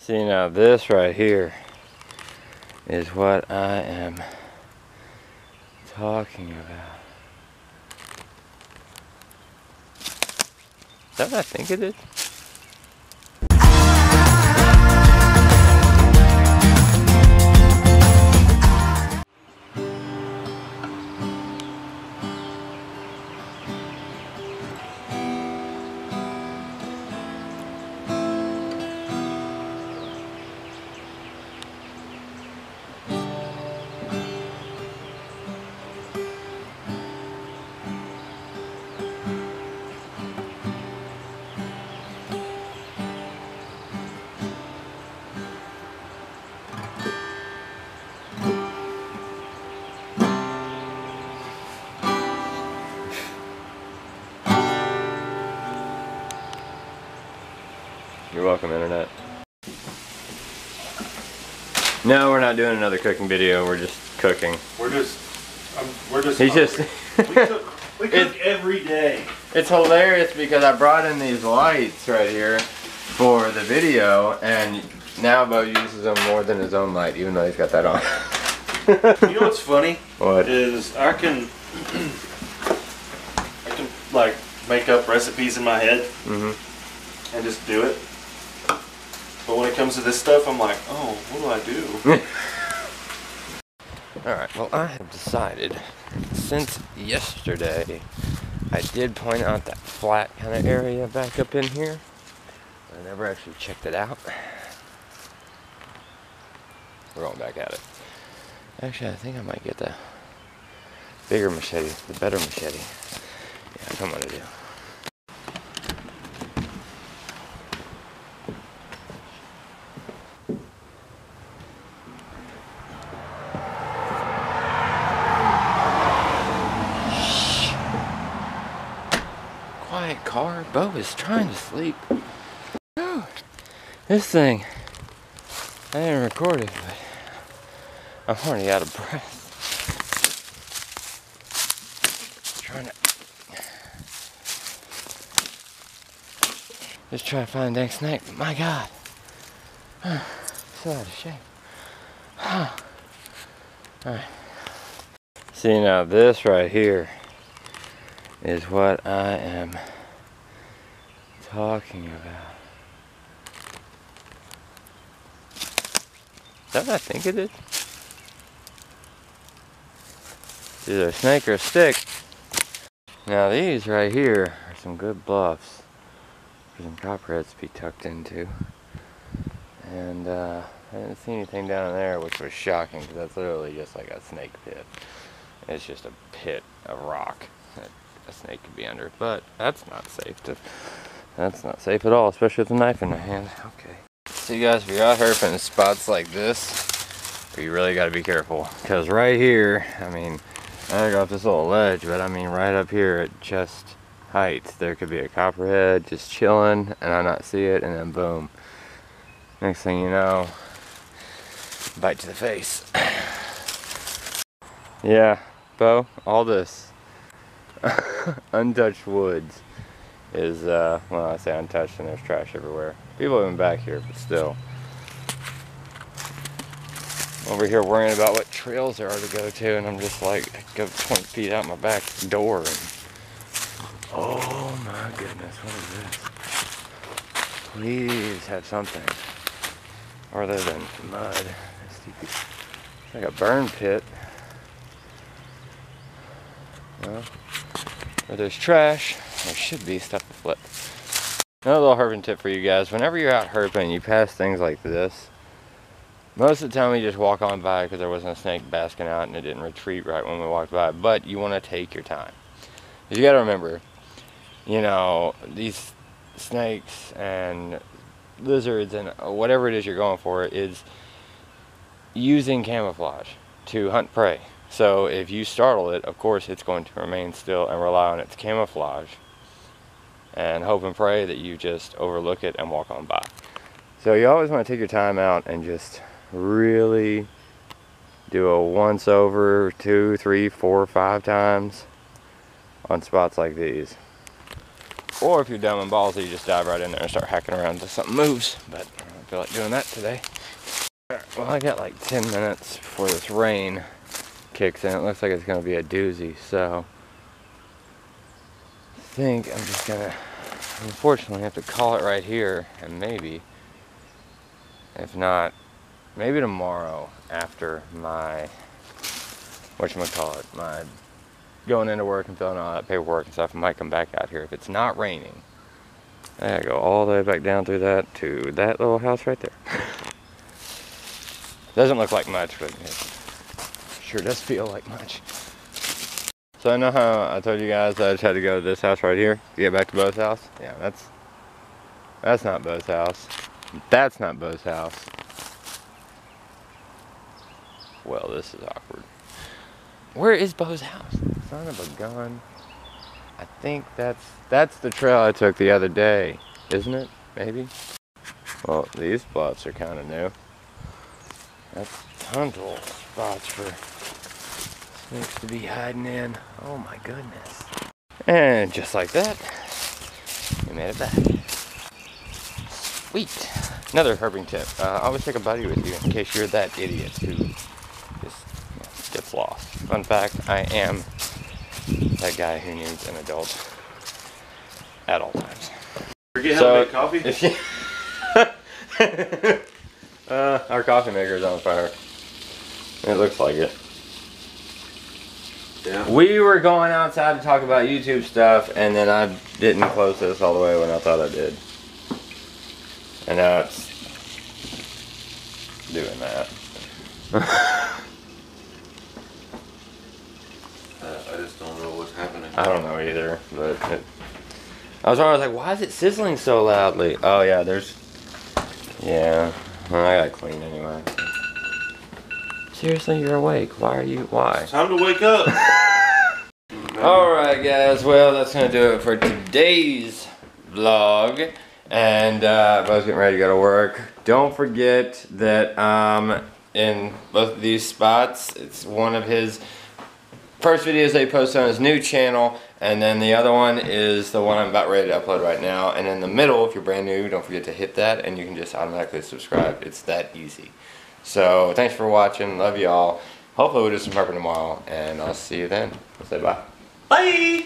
See, now this right here is what I am talking about. Is that what I think it is? You're welcome, Internet. No, we're not doing another cooking video. We're just cooking. He's just. We cook every day. It's hilarious because I brought in these lights right here for the video, and now Bo uses them more than his own light, even though he's got that on. You know what's funny? What? Is I can like make up recipes in my head and just do it. But when it comes to this stuff, I'm like, oh, what do I do? Alright, well, I have decided, since yesterday, I did point out that flat kind of area back up in here. I never actually checked it out. We're going back at it. Actually, I think I might get the bigger machete, the better machete. Yeah, that's what I'm gonna do. Quiet car. Bo is trying to sleep. Whew. This thing, I didn't record it, but I'm already out of breath. Trying to just try to find a dang snake, but my God, so out of shape. Alright. See, now this right here is what I am talking about. Is that what I think it is? It's either a snake or a stick. Now these right here are some good bluffs for some copperheads to be tucked into. And I didn't see anything down there, which was shocking because that's literally just like a snake pit. It's just a pit of rock that a snake could be under, but that's not safe. That's not safe at all, especially with a knife in my hand. Okay. So you guys, if you're out herping spots like this, you really got to be careful, because right here, I mean, I gotta go off this little ledge, but I mean right up here at chest height, there could be a copperhead just chilling, and I not see it, and then boom. Next thing you know, bite to the face. Yeah, Bo, all this untouched woods is, well, I say untouched and there's trash everywhere. People have been back here, but still. Over here worrying about what trails there are to go to, and I'm just like, I go 20 feet out my back door, and oh my goodness, what is this? Please have something other than mud. It's like a burn pit. Well, where there's trash, there should be stuff to flip. Another little herping tip for you guys: whenever you're out herping, you pass things like this. Most of the time we just walk on by because there wasn't a snake basking out and it didn't retreat right when we walked by. But you want to take your time. You got to remember, you know, these snakes and lizards and whatever it is you're going for is using camouflage to hunt prey. So if you startle it, of course it's going to remain still and rely on its camouflage and hope and pray that you just overlook it and walk on by. So you always want to take your time out and just really do a once over 2, 3, 4, 5 times on spots like these. Or if you're dumb and ballsy, you just dive right in there and start hacking around until something moves. But don't feel like doing that today. Well, I got like 10 minutes before this rain kicks in. It looks like it's going to be a doozy, so I think I'm just going to, unfortunately, have to call it right here, and maybe, if not, maybe tomorrow after my, whatchamacallit, my going into work and filling all that paperwork and stuff, I might come back out here if it's not raining. I gotta go all the way back down through that to that little house right there. Doesn't look like much, but it sure does feel like much. So I know how I told you guys I just had to go to this house right here to get back to Bo's house? Yeah, that's not Bo's house. That's not Bo's house. Well, this is awkward. Where is Bo's house? Son of a gun. I think that's the trail I took the other day, isn't it? Maybe? Well, these spots are kind of new. That's tons of old spots for snakes to be hiding in. Oh my goodness. And just like that, we made it back. Sweet. Another herping tip. Always take a buddy with you in case you're that idiot who just gets lost. Fun fact, I am that guy who needs an adult at all times. Forget how to make coffee? If you our coffee maker is on fire. It looks like it. Yeah. We were going outside to talk about YouTube stuff, and then I didn't close this all the way when I thought I did. And now it's doing that. I just don't know what's happening. I don't know either, but I was like, why is it sizzling so loudly? Oh yeah, yeah, well, I gotta clean anyway. Seriously, you're awake. Why? It's time to wake up. Alright guys, well that's gonna do it for today's vlog. And Bo's getting ready to go to work. Don't forget that in both of these spots, it's one of his first videos that he posted on his new channel, and then the other one is the one I'm about ready to upload right now. And in the middle, if you're brand new, don't forget to hit that, and you can just automatically subscribe. It's that easy. So thanks for watching. Love y'all. Hopefully we'll do some herping tomorrow, and I'll see you then. I'll say bye. Bye!